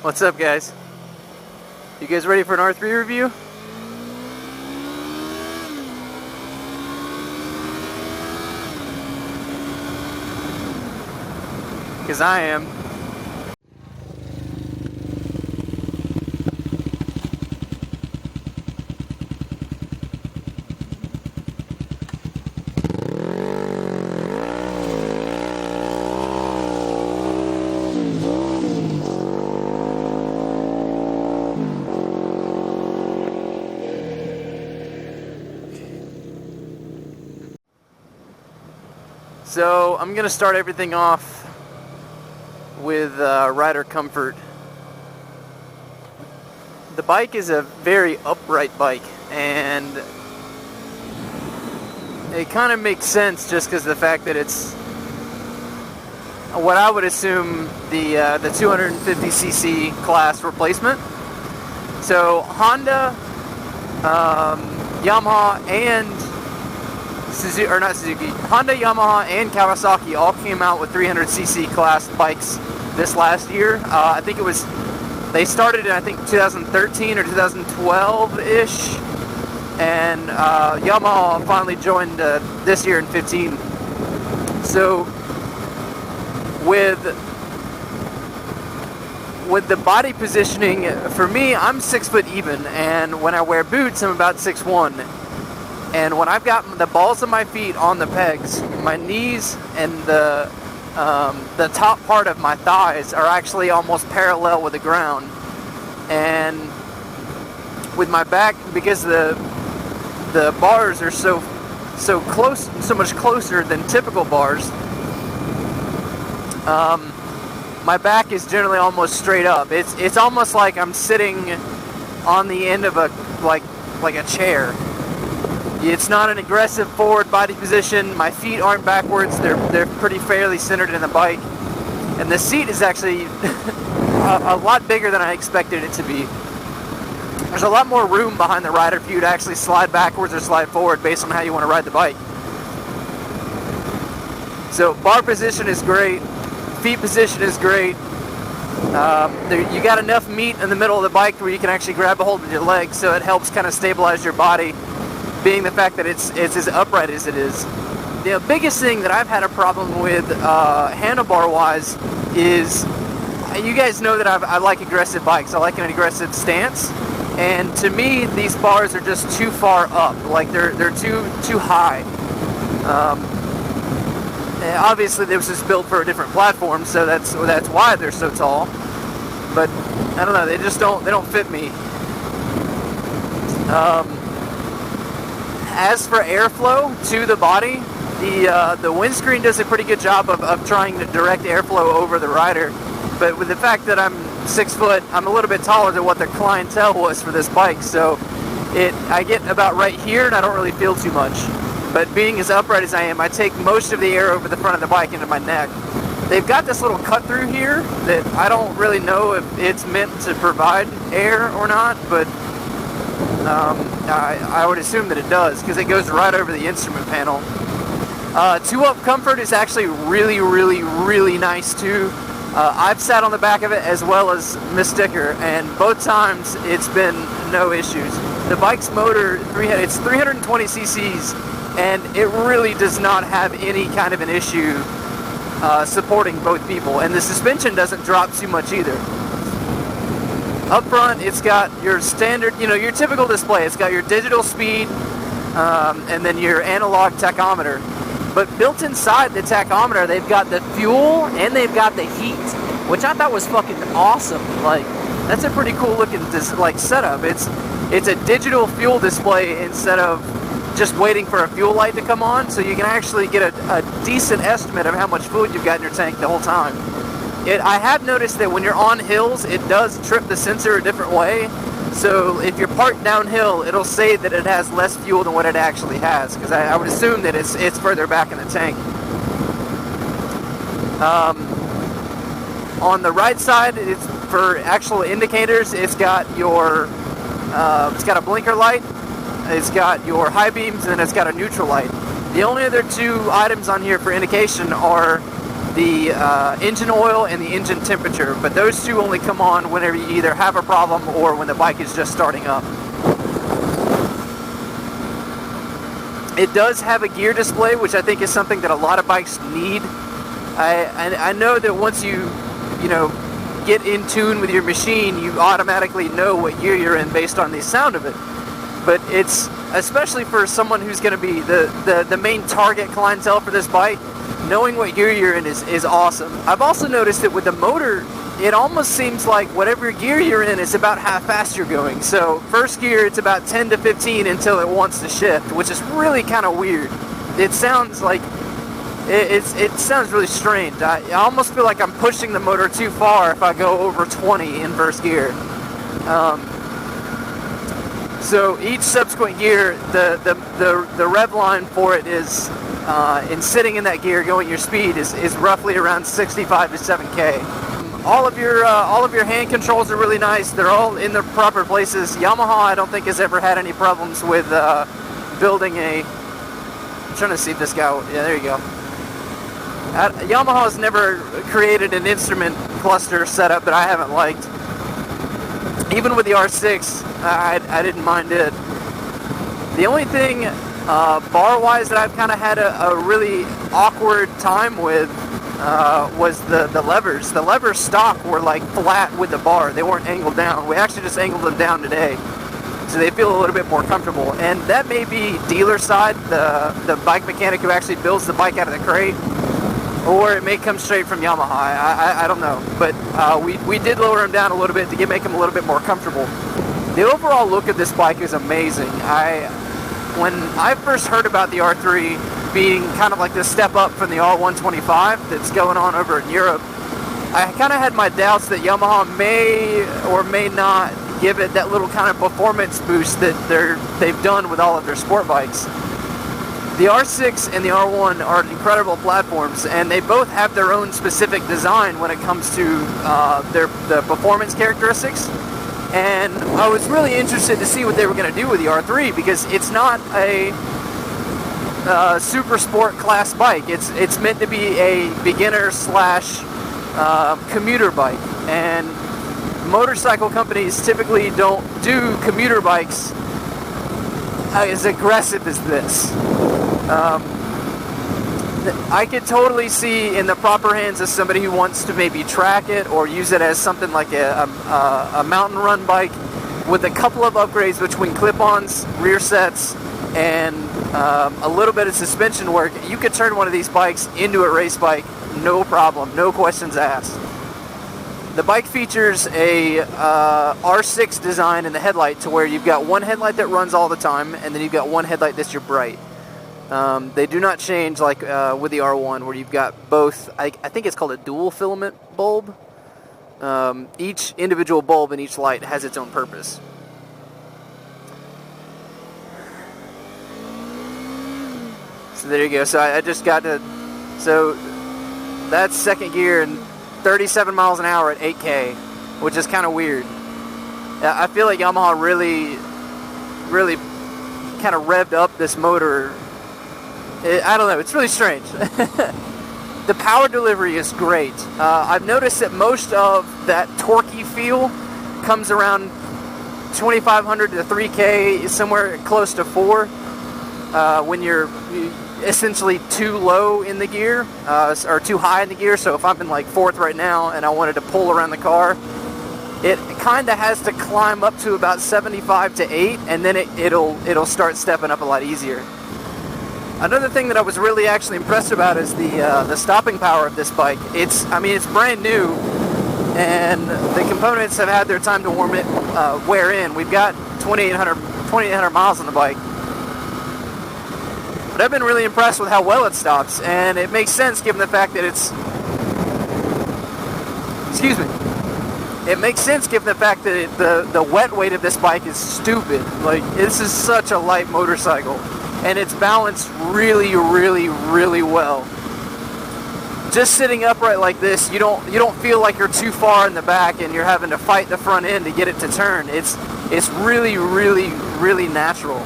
What's up, guys? You guys ready for an R3 review? Because I am. So I'm gonna start everything off with rider comfort. The bike is a very upright bike, and it kind of makes sense just because of the fact that it's what I would assume the 250cc class replacement. So Honda, Yamaha, and Honda, Yamaha, and Kawasaki all came out with 300cc class bikes this last year. I think they started in, I think, 2013 or 2012-ish, and Yamaha finally joined this year in 15. So with the body positioning, for me, I'm 6 foot even, and when I wear boots, I'm about 6'1". And when I've got the balls of my feet on the pegs, my knees and the top part of my thighs are actually almost parallel with the ground. And with my back, because the bars are so close, so much closer than typical bars, my back is generally almost straight up. It's almost like I'm sitting on the end of like a chair. It's not an aggressive forward body position. My feet aren't backwards. They're pretty fairly centered in the bike. And the seat is actually a lot bigger than I expected it to be. There's a lot more room behind the rider for you to actually slide backwards or slide forward based on how you want to ride the bike. So bar position is great. Feet position is great. You got enough meat in the middle of the bike where you can actually grab a hold with your legs, so it helps kind of stabilize your body, being the fact that it's as upright as it is. The biggest thing that I've had a problem with handlebar wise is, you guys know that I like aggressive bikes. I like an aggressive stance, and to me these bars are just too far up. Like they're too high. Obviously this was built for a different platform, so that's why they're so tall. But I don't know, they don't fit me. As for airflow to the body, the windscreen does a pretty good job of trying to direct airflow over the rider. But with the fact that I'm 6 foot, I'm a little bit taller than what the clientele was for this bike, so I get about right here and I don't really feel too much. But being as upright as I am, I take most of the air over the front of the bike into my neck. They've got this little cut through here that I don't really know if it's meant to provide air or not, but I would assume that it does, because it goes right over the instrument panel. 2-up comfort is actually really, really, really nice too. I've sat on the back of it as well as Miss Sticker, and both times it's been no issues. The bike's motor, it's 320 cc's, and it really does not have any kind of an issue supporting both people, and the suspension doesn't drop too much either. Up front, it's got your standard, your typical display. It's got your digital speed, and then your analog tachometer. But built inside the tachometer, they've got the fuel and they've got the heat, which I thought was fucking awesome. Like, that's a pretty cool looking setup. It's a digital fuel display instead of just waiting for a fuel light to come on, so you can actually get a decent estimate of how much food you've got in your tank the whole time. I have noticed that when you're on hills, it does trip the sensor a different way. So if you're parked downhill, it'll say that it has less fuel than what it actually has, because I would assume that it's further back in the tank. On the right side, it's for actual indicators. It's got it's got a blinker light, it's got your high beams, and then it's got a neutral light. The only other two items on here for indication are the engine oil and the engine temperature, but those two only come on whenever you either have a problem or when the bike is just starting up. It does have a gear display, which I think is something that a lot of bikes need. I know that once you get in tune with your machine, you automatically know what gear you're in based on the sound of it. But it's, especially for someone who's going to be the main target clientele for this bike, knowing what gear you're in is awesome. I've also noticed that with the motor, it almost seems like whatever gear you're in is about how fast you're going. So first gear, it's about 10 to 15 until it wants to shift, which is really kind of weird. It sounds like it sounds really strange. I almost feel like I'm pushing the motor too far if I go over 20 in first gear. So each subsequent gear, the rev line for it is, in sitting in that gear, going your speed is roughly around 65 to 7K. All of your hand controls are really nice. They're all in their proper places. Yamaha, I don't think, has ever had any problems with building a. I'm trying to see if this guy. Yeah, there you go. Yamaha's never created an instrument cluster setup that I haven't liked. Even with the R6, I didn't mind it. The only thing bar-wise that I've kind of had a really awkward time with was the levers. The levers stock were like flat with the bar. They weren't angled down. We actually just angled them down today, so they feel a little bit more comfortable. And that may be dealer side, the bike mechanic who actually builds the bike out of the crate, or it may come straight from Yamaha. I don't know. But we did lower them down a little bit to make them a little bit more comfortable. The overall look of this bike is amazing. When I first heard about the R3 being kind of like this step up from the R125 that's going on over in Europe, I kind of had my doubts that Yamaha may or may not give it that little kind of performance boost that they've done with all of their sport bikes. The R6 and the R1 are incredible platforms, and they both have their own specific design when it comes to the performance characteristics. And I was really interested to see what they were going to do with the R3, because it's not a super sport class bike. It's meant to be a beginner slash commuter bike, and motorcycle companies typically don't do commuter bikes as aggressive as this. I could totally see in the proper hands of somebody who wants to maybe track it or use it as something like a mountain run bike with a couple of upgrades between clip-ons, rear sets, and a little bit of suspension work. You could turn one of these bikes into a race bike, no problem, no questions asked. The bike features a R6 design in the headlight, to where you've got one headlight that runs all the time, and then you've got one headlight that's your bright. They do not change like with the R1, where you've got both. I think it's called a dual filament bulb. Each individual bulb in each light has its own purpose. So there you go. So I just got to. So that's second gear and 37 miles an hour at 8K, which is kind of weird. I feel like Yamaha really kind of revved up this motor. I don't know, it's really strange. The power delivery is great. I've noticed that most of that torquey feel comes around 2,500 to 3K, somewhere close to 4, when you're essentially too low in the gear, or too high in the gear. So if I'm in like 4th right now and I wanted to pull around the car, it kind of has to climb up to about 75 to 8, and then it'll start stepping up a lot easier. Another thing that I was really actually impressed about is the stopping power of this bike. It's brand new, and the components have had their time to wear in. We've got 2,800 miles on the bike. But I've been really impressed with how well it stops, and it makes sense given the fact that It makes sense given the fact that the wet weight of this bike is stupid. Like, this is such a light motorcycle, and it's balanced really, really, really well. Just sitting upright like this, you don't feel like you're too far in the back and you're having to fight the front end to get it to turn. It's really, really, really natural.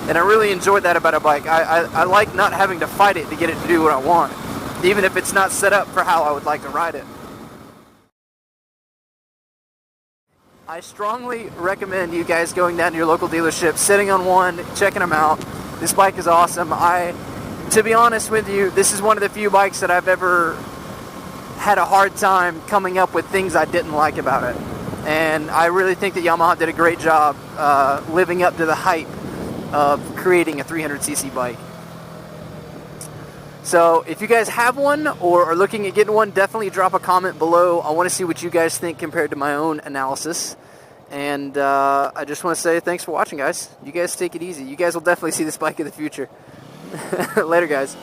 And I really enjoyed that about a bike. I like not having to fight it to get it to do what I want. even if it's not set up for how I would like to ride it. I strongly recommend you guys going down to your local dealership, sitting on one, checking them out. This bike is awesome. To be honest with you, this is one of the few bikes that I've ever had a hard time coming up with things I didn't like about it. And I really think that Yamaha did a great job living up to the hype of creating a 300cc bike. So if you guys have one or are looking at getting one, definitely drop a comment below. I want to see what you guys think compared to my own analysis. And I just want to say thanks for watching, guys. You guys take it easy. You guys will definitely see this bike in the future. Later, guys.